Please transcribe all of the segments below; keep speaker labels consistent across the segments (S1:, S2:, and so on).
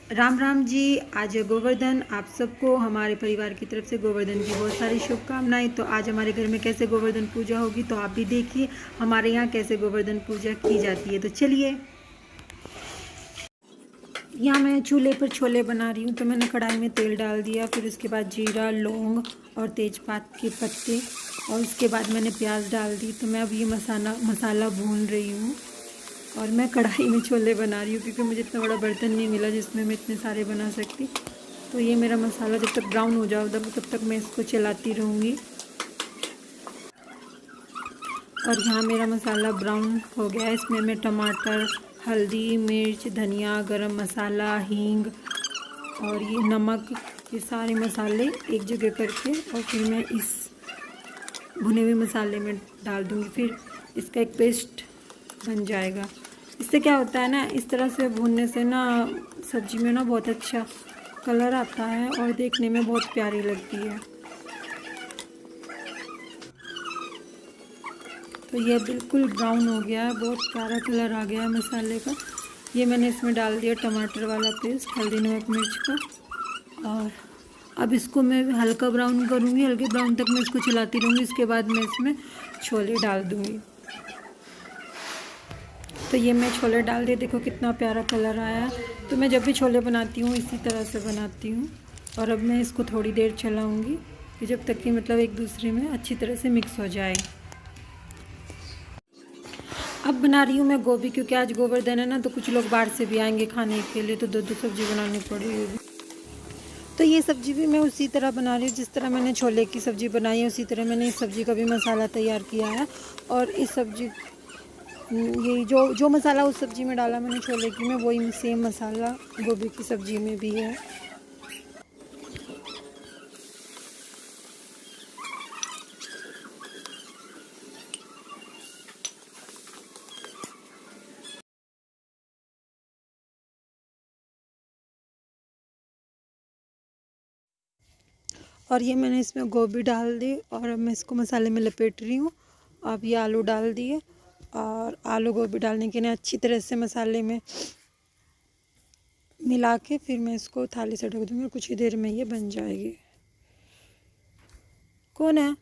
S1: राम राम जी। आज है गोवर्धन। आप सबको हमारे परिवार की तरफ से गोवर्धन की बहुत सारी शुभकामनाएं। तो आज हमारे घर में कैसे गोवर्धन पूजा होगी तो आप भी देखिए हमारे यहाँ कैसे गोवर्धन पूजा की जाती है। तो चलिए, यहाँ मैं चूल्हे पर छोले बना रही हूँ। तो मैंने कढ़ाई में तेल डाल दिया, फिर उसके बाद जीरा, लौंग और तेज़पात के पत्ते, और उसके बाद मैंने प्याज डाल दी। तो मैं अब ये मसाला भून रही हूँ। और मैं कढ़ाई में छोले बना रही हूँ क्योंकि मुझे इतना बड़ा बर्तन नहीं मिला जिसमें मैं इतने सारे बना सकती। तो ये मेरा मसाला जब तक ब्राउन हो जाए तब तक मैं इसको चलाती रहूँगी। और यहाँ मेरा मसाला ब्राउन हो गया है। इसमें मैं टमाटर, हल्दी, मिर्च, धनिया, गरम मसाला, हींग और ये नमक, ये सारे मसाले एक जगह करके और फिर मैं इस भुने हुए मसाले में डाल दूँगी। फिर इसका एक पेस्ट बन जाएगा। इससे क्या होता है ना, इस तरह से भूनने से ना सब्ज़ी में ना बहुत अच्छा कलर आता है और देखने में बहुत प्यारी लगती है। तो ये बिल्कुल ब्राउन हो गया है, बहुत प्यारा कलर आ गया है मसाले का। ये मैंने इसमें डाल दिया टमाटर वाला पेस्ट, हल्दी, नमक, मिर्च का। और अब इसको मैं हल्का ब्राउन करूँगी, हल्के ब्राउन तक मैं इसको चलाती रहूँगी। इसके बाद मैं इसमें छोले डाल दूँगी। तो ये मैं छोले डाल दिए, देखो कितना प्यारा कलर आया है। तो मैं जब भी छोले बनाती हूँ इसी तरह से बनाती हूँ। और अब मैं इसको थोड़ी देर चलाऊँगी कि जब तक कि मतलब एक दूसरे में अच्छी तरह से मिक्स हो जाए। अब बना रही हूँ मैं गोभी, क्योंकि आज गोवर्धन है ना, तो कुछ लोग बाहर से भी आएंगे खाने के लिए, तो दो दो सब्ज़ी बनानी पड़ेगी। तो ये सब्ज़ी भी मैं उसी तरह बना रही हूँ जिस तरह मैंने छोले की सब्ज़ी बनाई है, उसी तरह मैंने इस सब्ज़ी का भी मसाला तैयार किया है। और इस सब्ज़ी ये जो मसाला उस सब्ज़ी में डाला मैंने छोले की में, वही सेम मसाला गोभी की सब्ज़ी में भी है। और ये मैंने इसमें गोभी डाल दी और अब मैं इसको मसाले में लपेट रही हूँ। अब ये आलू डाल दिए और आलू गोभी डालने के लिए अच्छी तरह से मसाले में मिला के फिर मैं इसको थाली से ढक दूँगी और कुछ ही देर में ये बन जाएगी। कौन है?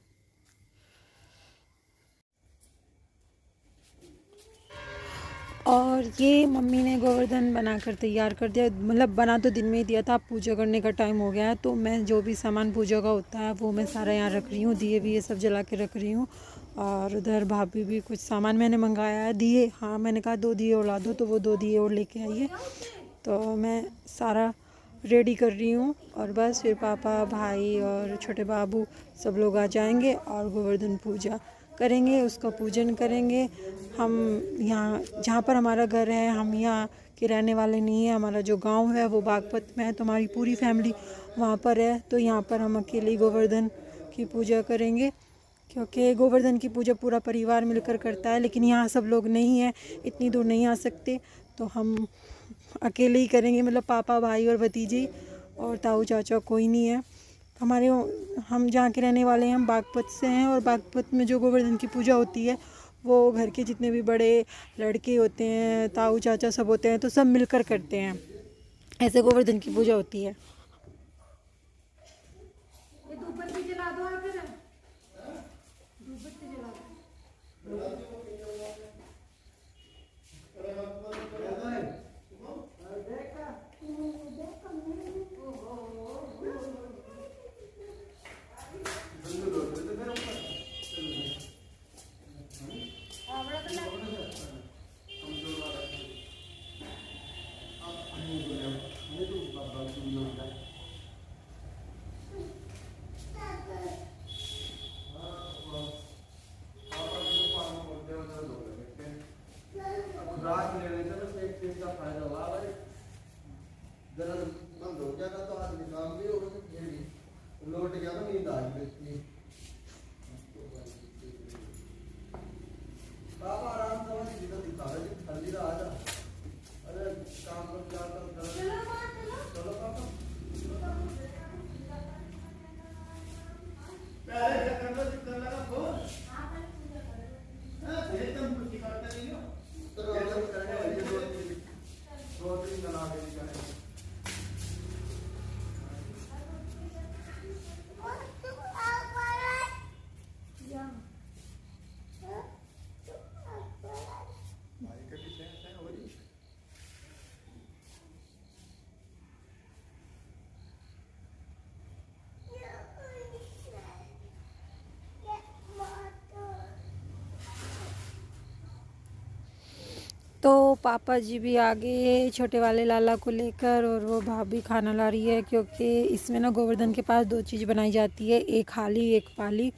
S1: और ये मम्मी ने गोवर्धन बनाकर तैयार कर दिया, मतलब बना तो दिन में ही दिया था। पूजा करने का टाइम हो गया है, तो मैं जो भी सामान पूजा का होता है वो मैं सारा यहाँ रख रही हूँ। दिए भी ये सब जला के रख रही हूँ। और उधर भाभी भी कुछ सामान मैंने मंगाया है। दिए, हाँ मैंने कहा 2 दिए और ला दो, तो वो 2 दिए और लेके आई है। तो मैं सारा रेडी कर रही हूँ और बस फिर पापा, भाई और छोटे बाबू सब लोग आ जाएंगे और गोवर्धन पूजा करेंगे, उसका पूजन करेंगे। हम यहाँ जहाँ पर हमारा घर है, हम यहाँ के रहने वाले नहीं हैं। हमारा जो गांव है वो बागपत में है, तो हमारी पूरी फैमिली वहाँ पर है। तो यहाँ पर हम अकेले गोवर्धन की पूजा करेंगे, क्योंकि गोवर्धन की पूजा पूरा परिवार मिलकर करता है। लेकिन यहाँ सब लोग नहीं हैं, इतनी दूर नहीं आ सकते, तो हम अकेले ही करेंगे। मतलब पापा, भाई और भतीजी और ताऊ चाचा कोई नहीं है हमारे। हम जहाँ के रहने वाले हैं हम बागपत से हैं, और बागपत में जो गोवर्धन की पूजा होती है वो घर के जितने भी बड़े लड़के होते हैं, ताऊ चाचा सब होते हैं, तो सब मिलकर करते हैं। ऐसे गोवर्धन की पूजा होती है।
S2: जरा बंद हो गया था तो आदमी काम भी होगा, तो फिर भी लौट गया तो नींद आ गई। पापा आराम से वही जिधर दिखा रहे थे, ठंडी रहा आजा। अरे काम पर क्या कर चलो पापा। पहले करना कर लगा फोन। हां एकदम कुछ करता नहीं हो तो करने वाली दो तीन बना के निकाले।
S1: तो पापा जी भी आ गए छोटे वाले लाला को लेकर, और वो भाभी खाना ला रही है, क्योंकि इसमें ना गोवर्धन के पास 2 चीज़ बनाई जाती है, एक हाली एक पाली।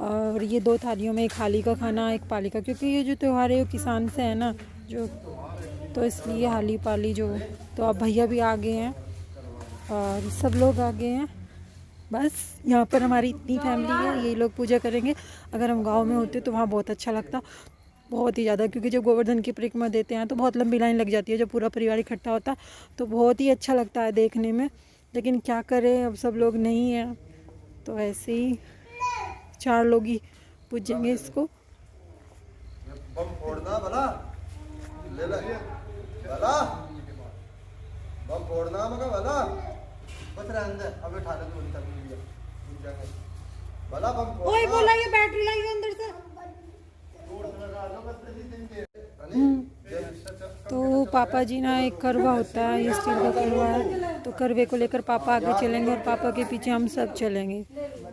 S1: और ये 2 थालियों में, एक हाली का खाना एक पाली का, क्योंकि ये जो त्यौहार है वो किसान से है ना जो, तो इसलिए हाली पाली जो। तो अब भैया भी आ गए हैं और सब लोग आ गए हैं। बस यहाँ पर हमारी इतनी फैमिली है, यही लोग पूजा करेंगे। अगर हम गांव में होते तो वहाँ बहुत अच्छा लगता, बहुत ही ज़्यादा, क्योंकि जब गोवर्धन की परिक्रमा देते हैं तो बहुत लंबी लाइन लग जाती है, जब पूरा परिवार इकट्ठा होता तो बहुत ही अच्छा लगता है देखने में। लेकिन क्या करें, अब सब लोग नहीं हैं, तो ऐसे ही 4 लोग ही पूजेंगे इसको।
S2: बम फोड़ना भला, ले ले भला, बम फोड़ना मगर भला, बच रहा अंदर, अबे उठा ले, तो उठ जाएंगे भला, बम फोड़ना।
S1: ओए बोला ये बैटरी लाई अंदर से। तो पापा जी ना, एक करवा होता है, ये स्टील का करवा है, तो करवे को लेकर पापा आगे चलेंगे और पापा के पीछे हम सब चलेंगे।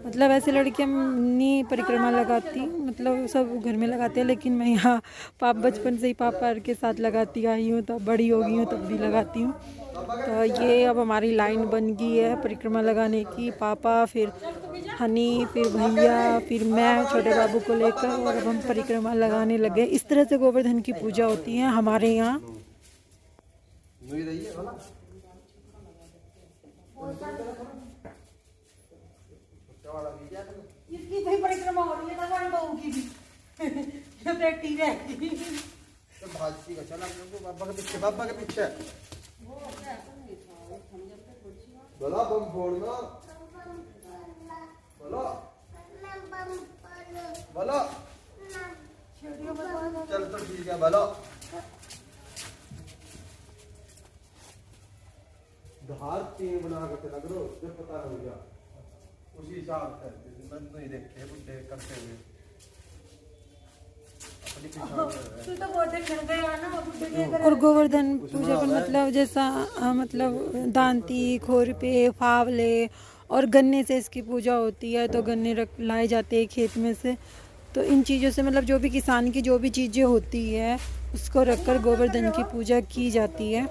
S1: मतलब ऐसे लड़कियां नहीं परिक्रमा लगाती, मतलब सब घर में लगाते हैं, लेकिन मैं यहाँ बचपन से ही पापा के साथ लगाती आई हूँ, तब बड़ी हो गई हूँ तब भी लगाती हूँ। तो ये अब हमारी लाइन बन गई है परिक्रमा लगाने की, पापा, फिर हनी, फिर भैया, फिर मैं छोटे बाबू को लेकर, और अब हम परिक्रमा लगाने लगे। इस तरह से गोवर्धन की पूजा होती है हमारे यहाँ।
S3: इसकी भी परिक्रमा हो रही है, भगवान बहू की भी ये बेटी रहेगी
S2: तो भाजी का चला बाबा के पीछे भला, बम फोड़ना भला, भला, चल तो ठीक है भला। धार 3 बना के लग रो, जब पता हो गया उसी हिसाब से मैं नहीं देखते बुढ़े करते हुए
S3: तू तो बहुत खेल गया ना बुड्ढे के घर।
S1: और गोवर्धन पूजा पर मतलब जैसा मतलब दांती, खोरपे, फावले और गन्ने से इसकी पूजा होती है। तो गन्ने लाए जाते हैं खेत में से, तो इन चीज़ों से मतलब जो भी किसान की जो भी चीज़ें होती है उसको रखकर गोवर्धन की पूजा की जाती है।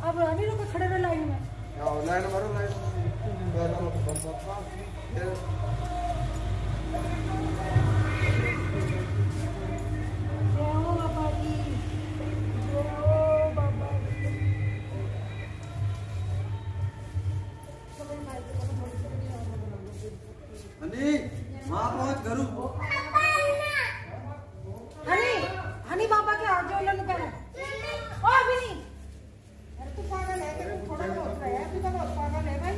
S3: अब रानी लोग खड़े रहे लाइन में,
S2: लाइन मारो, लाइन माँ पहुँच घरू।
S3: हनी हनी बाबा के हाथ जोड़ लो पहले। ओ अभी नहीं, अरे तू पागल है, तू थोड़ा बहुत है, तू तो बहुत पागल है भाई।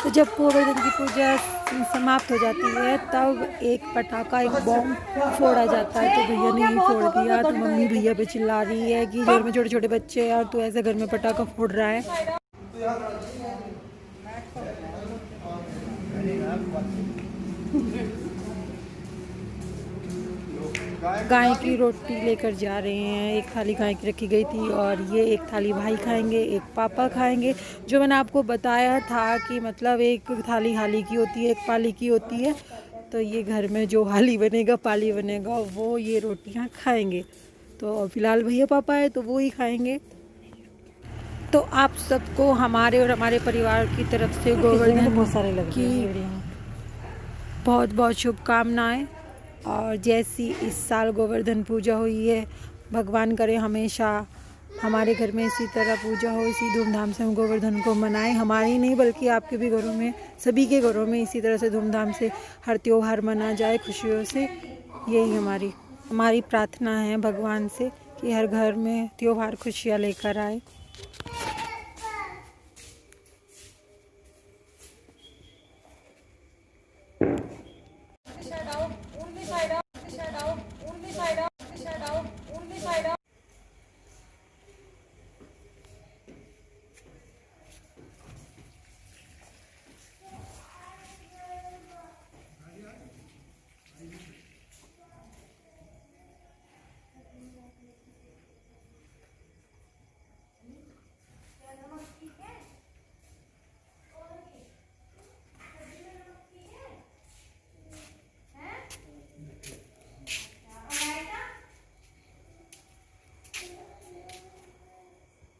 S1: तो जब गोवर्धन की पूजा समाप्त हो जाती है तब एक पटाखा, एक बॉम्ब फोड़ा जाता है। तो भैया ने यही फोड़ दिया, तो मम्मी भैया पे चिल्ला रही है कि घर में छोटे छोटे बच्चे हैं और तू ऐसे घर में पटाखा फोड़ रहा है। गाय की रोटी लेकर जा रहे हैं, एक थाली गाय की रखी गई थी और ये एक थाली भाई खाएंगे, एक पापा खाएंगे। जो मैंने आपको बताया था कि मतलब एक थाली हाली की होती है, एक पाली की होती है। तो ये घर में जो हाली बनेगा, पाली बनेगा, वो ये रोटियां खाएंगे। तो फिलहाल भैया पापा है तो वो ही खाएंगे। तो आप सबको हमारे और हमारे परिवार की तरफ से गोवर्धन की बहुत बहुत शुभकामनाएं। और जैसी इस साल गोवर्धन पूजा हुई है, भगवान करे हमेशा हमारे घर में इसी तरह पूजा हो, इसी धूमधाम से हम गोवर्धन को मनाएं। हमारी नहीं बल्कि आपके भी घरों में, सभी के घरों में इसी तरह से धूमधाम से हर त्योहार मना जाए खुशियों से। यही हमारी प्रार्थना है भगवान से कि हर घर में त्योहार खुशियाँ लेकर आए।